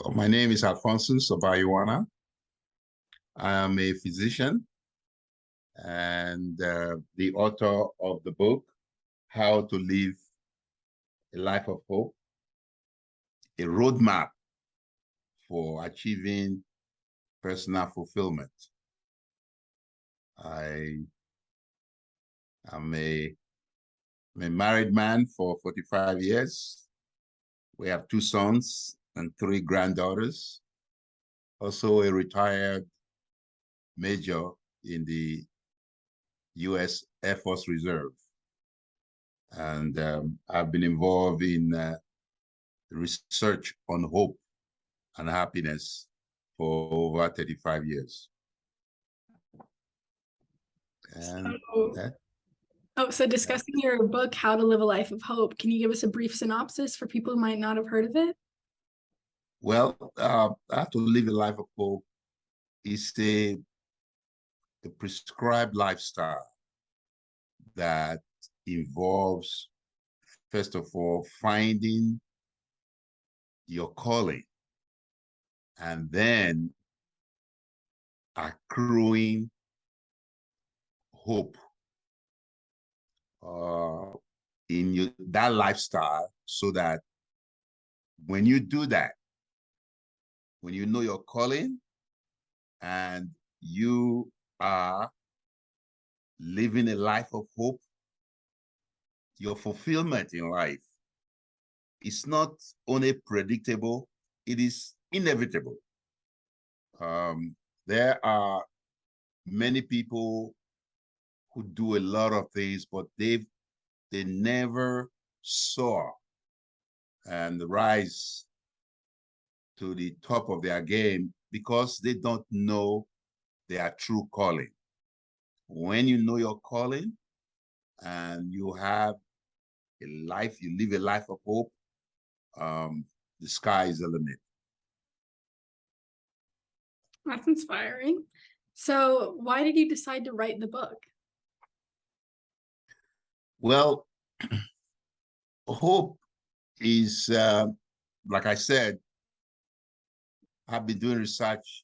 My name is Alphonsus Obayuwana. I am a physician and the author of the book, How to Live a Life of Hope, a roadmap for achieving personal fulfillment. I am a married man for 45 years. We have 2 sons and 3 granddaughters. Also a retired major in the U.S. Air Force Reserve. And I've been involved in research on hope and happiness for over 35 years. And so discussing your book, How to Live a Life of Hope, can you give us a brief synopsis for people who might not have heard of it? Well, How to Live a Life of Hope is a prescribed lifestyle that involves, first of all, finding your calling and then accruing hope in that lifestyle, so that when you do that, when you know your calling and you are living a life of hope, your fulfillment in life is not only predictable, it is inevitable. There are many people who do a lot of things, but they never saw and rise to the top of their game because they don't know their true calling. When you know your calling and you have a life, you live a life of hope, the sky is the limit. That's inspiring. So why did you decide to write the book? Well, hope is, like I said, I've been doing research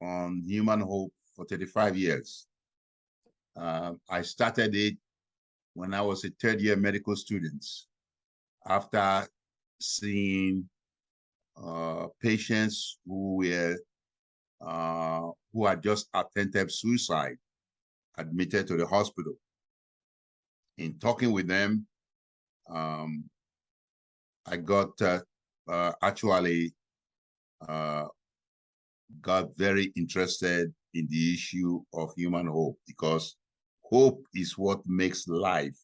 on human hope for 35 years. I started it when I was a third-year medical student, after seeing patients who had just attempted suicide, admitted to the hospital. In talking with them, I got got very interested in the issue of human hope, because hope is what makes life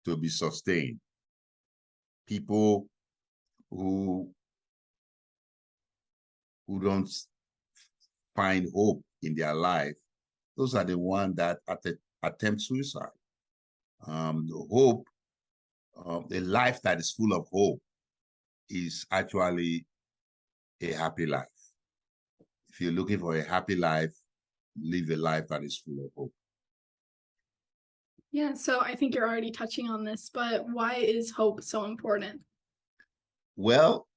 to be sustained. People who don't find hope in their life, those are the ones that attempt suicide. Hope, a life that is full of hope, is actually a happy life. If you're looking for a happy life, live a life that is full of hope. Yeah, so I think you're already touching on this, but why is hope so important? Well,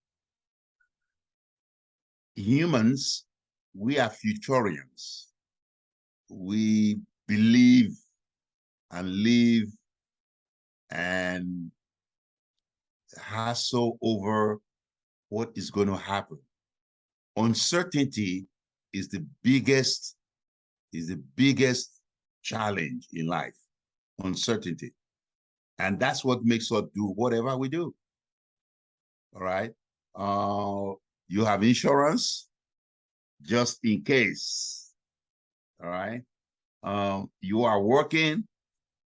humans, we are futurians. We believe and live and hassle over what is going to happen. Uncertainty is the biggest challenge in life. Uncertainty. And that's what makes us do whatever we do. All right. You have insurance just in case. All right. You are working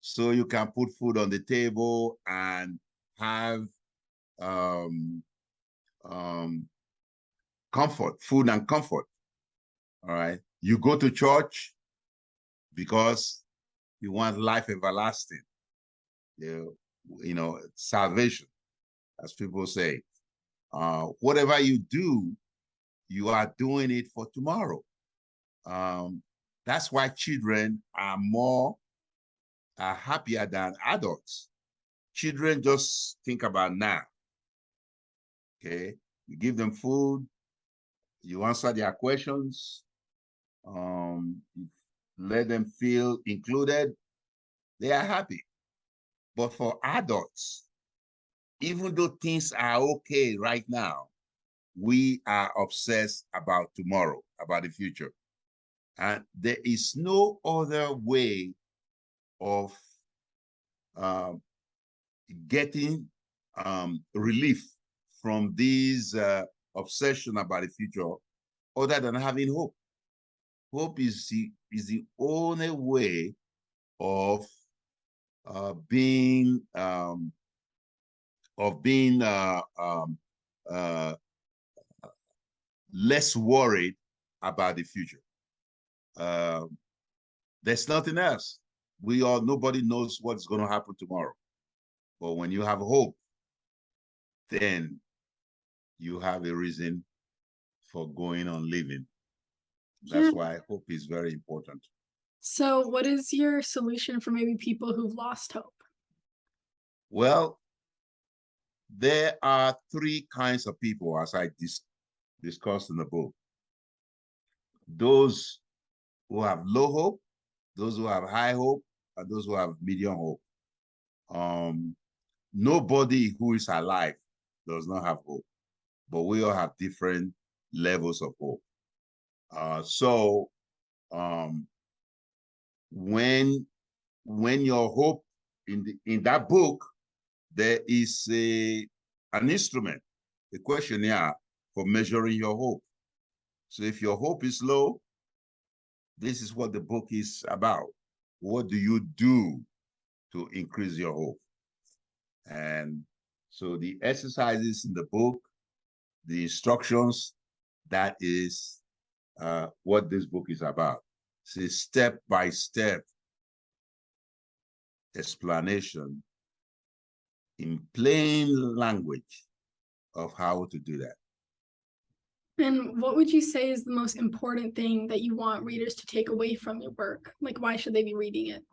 so you can put food on the table and have comfort, food and comfort. All right. You go to church because you want life everlasting. You know, salvation, as people say. Whatever you do, you are doing it for tomorrow. That's why children are happier than adults. Children just think about now. Okay, you give them food, You answer their questions, you let them feel included, they are happy. But for adults, even though things are okay right now, we are obsessed about tomorrow, about the future. And there is no other way of getting relief from this obsession about the future other than having hope. Hope is the only way of being less worried about the future. There's nothing else. Nobody knows what's going to happen tomorrow. But when you have hope, then you have a reason for going on living. That's why hope is very important. So what is your solution for maybe people who've lost hope? Well, there are three kinds of people, as I discussed in the book. Those who have low hope, those who have high hope, and those who have medium hope. Nobody who is alive does not have hope, but we all have different levels of hope. So when your hope in that book, there is an instrument, a questionnaire for measuring your hope. So if your hope is low, this is what the book is about. What do you do to increase your hope? And so the exercises in the book, the instructions, that is what this book is about. It's a step-by-step explanation in plain language of how to do that. And what would you say is the most important thing that you want readers to take away from your work? Like, why should they be reading it?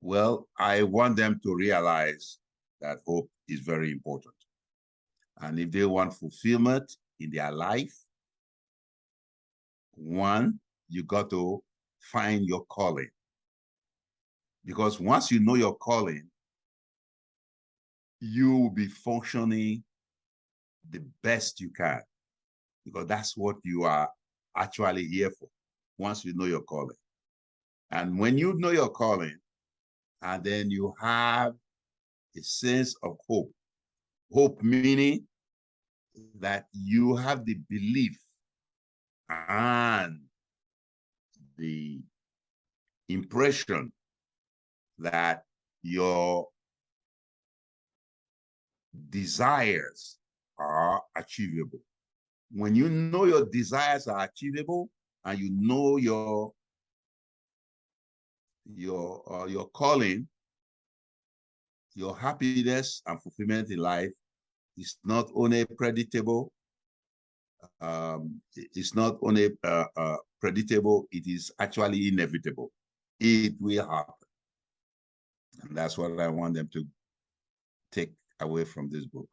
Well, I want them to realize that hope is very important. And if they want fulfillment in their life, one, you got to find your calling. Because once you know your calling, you will be functioning the best you can, because that's what you are actually here for, once you know your calling. And when you know your calling, and then you have a sense of hope, hope meaning that you have the belief and the impression that your desires are achievable. When you know your desires are achievable and you know your calling, your happiness and fulfillment in life is not only predictable, it's not only predictable, it is actually inevitable. It will happen. And that's what I want them to take away from this book.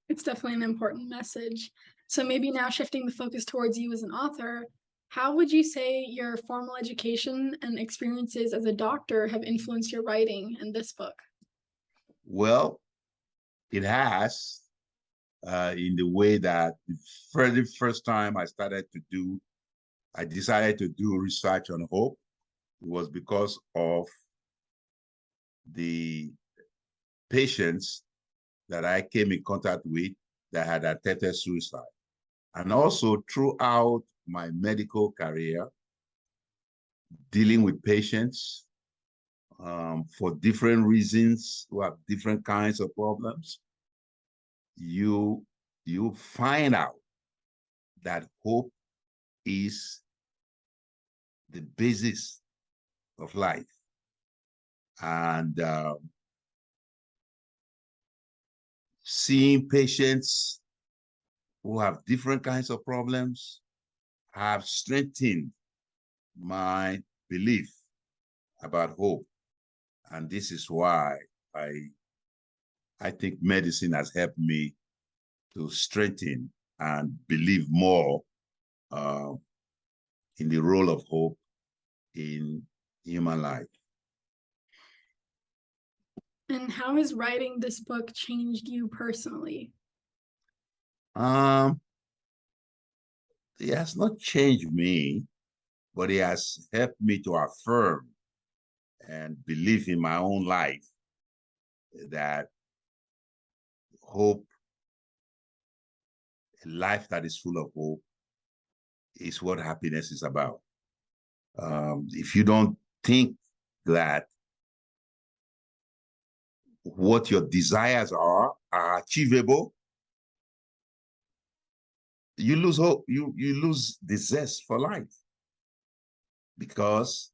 It's definitely an important message. So maybe now shifting the focus towards you as an author, how would you say your formal education and experiences as a doctor have influenced your writing in this book? Well, it has, in the way that the very first time I decided to do research on hope, it was because of the patients that I came in contact with that had attempted suicide. And also throughout my medical career, dealing with patients for different reasons who have different kinds of problems, you find out that hope is the basis of life. And seeing patients who have different kinds of problems have strengthened my belief about hope. And this is why I think medicine has helped me to strengthen and believe more in the role of hope in human life. And how has writing this book changed you personally? It has not changed me, but it has helped me to affirm and believe in my own life that hope, a life that is full of hope, is what happiness is about. If you don't think that what your desires are achievable, you lose hope, you lose the zest for life. Because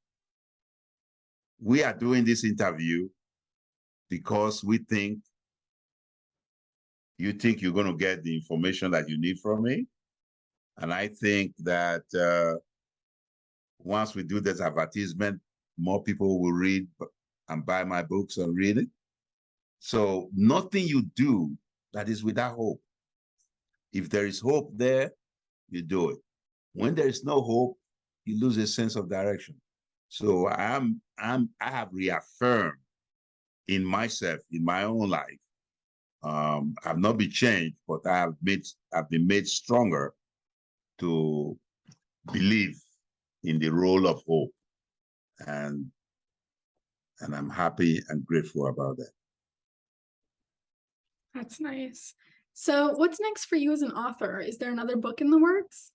we are doing this interview because we think you think you're going to get the information that you need from me. And I think that once we do this advertisement, more people will read and buy my books and read it. So nothing you do that is without hope. If there is hope there, you do it. When there is no hope, you lose a sense of direction. So I have reaffirmed in myself, in my own life. I've not been changed, but I've been made stronger to believe in the role of hope. And I'm happy and grateful about that. That's nice. So what's next for you as an author? Is there another book in the works?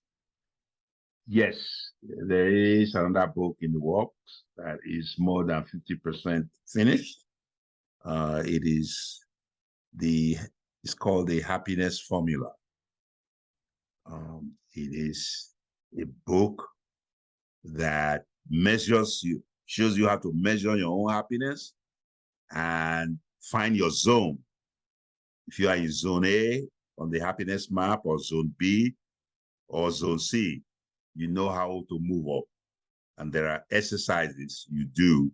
Yes, there is another book in the works that is more than 50% finished. It's called the Happiness Formula. It is a book that shows you how to measure your own happiness and find your zone. If you are in zone A on the happiness map, or zone B or zone C, you know how to move up. And there are exercises you do,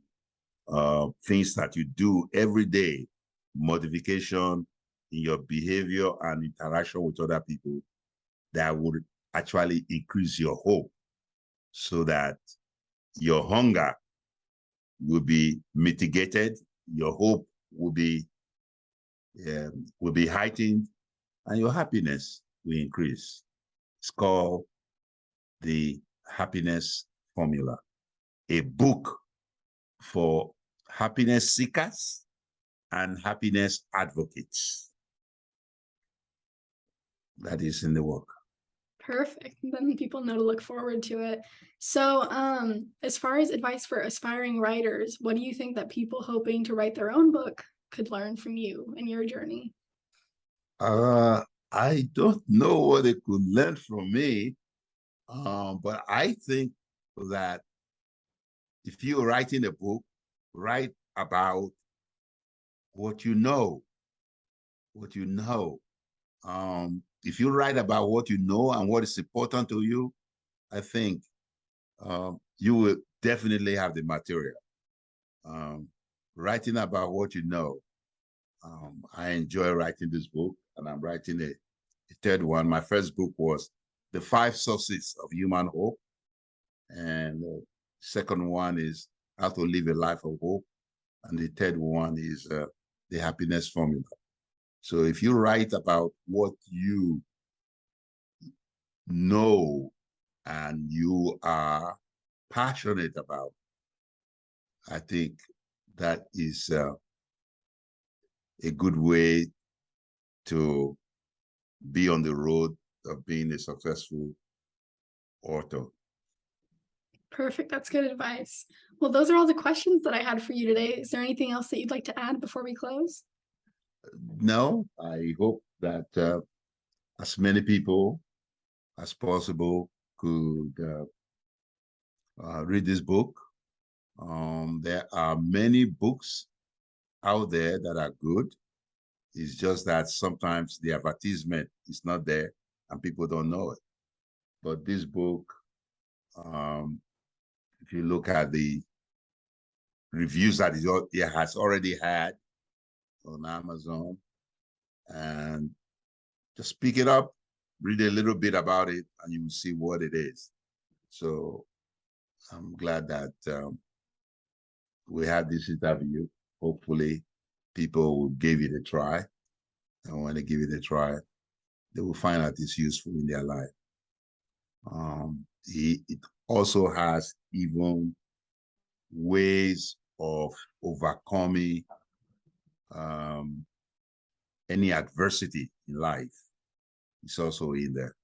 things that you do every day, modification in your behavior and interaction with other people that would actually increase your hope, so that your hunger will be mitigated, your hope will be heightened, and your happiness will increase. It's called the Happiness Formula, a book for happiness seekers and happiness advocates. That is in the work. Perfect. Then people know to look forward to it. So, as far as advice for aspiring writers, what do you think that people hoping to write their own book could learn from you and your journey? I don't know what they could learn from me, but I think that if you're writing a book, write about what you know. What you know. If you write about what you know and what is important to you, I think you will definitely have the material. Writing about what you know. I enjoy writing this book, and I'm writing a third one. My first book was The 5 Sources of Human Hope. And the second one is How to Live a Life of Hope. And the third one is The Happiness Formula. So if you write about what you know and you are passionate about, I think that is a good way to be on the road of being a successful author. Perfect. That's good advice. Well, those are all the questions that I had for you today. Is there anything else that you'd like to add before we close? No, I hope that as many people as possible could read this book. There are many books out there that are good. It's just that sometimes the advertisement is not there and people don't know it. But this book, if you look at the reviews that it has already had on Amazon, and just pick it up, read a little bit about it and you will see what it is. So I'm glad that we had this interview. Hopefully people will give it a try. And when they give it a try, they will find out it's useful in their life. It also has even ways of overcoming any adversity in life. It's also in there.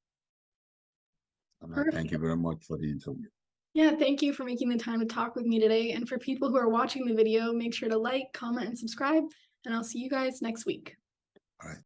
And I thank you very much for the interview. Yeah, thank you for making the time to talk with me today. And for people who are watching the video, make sure to like, comment, and subscribe. And I'll see you guys next week. All right.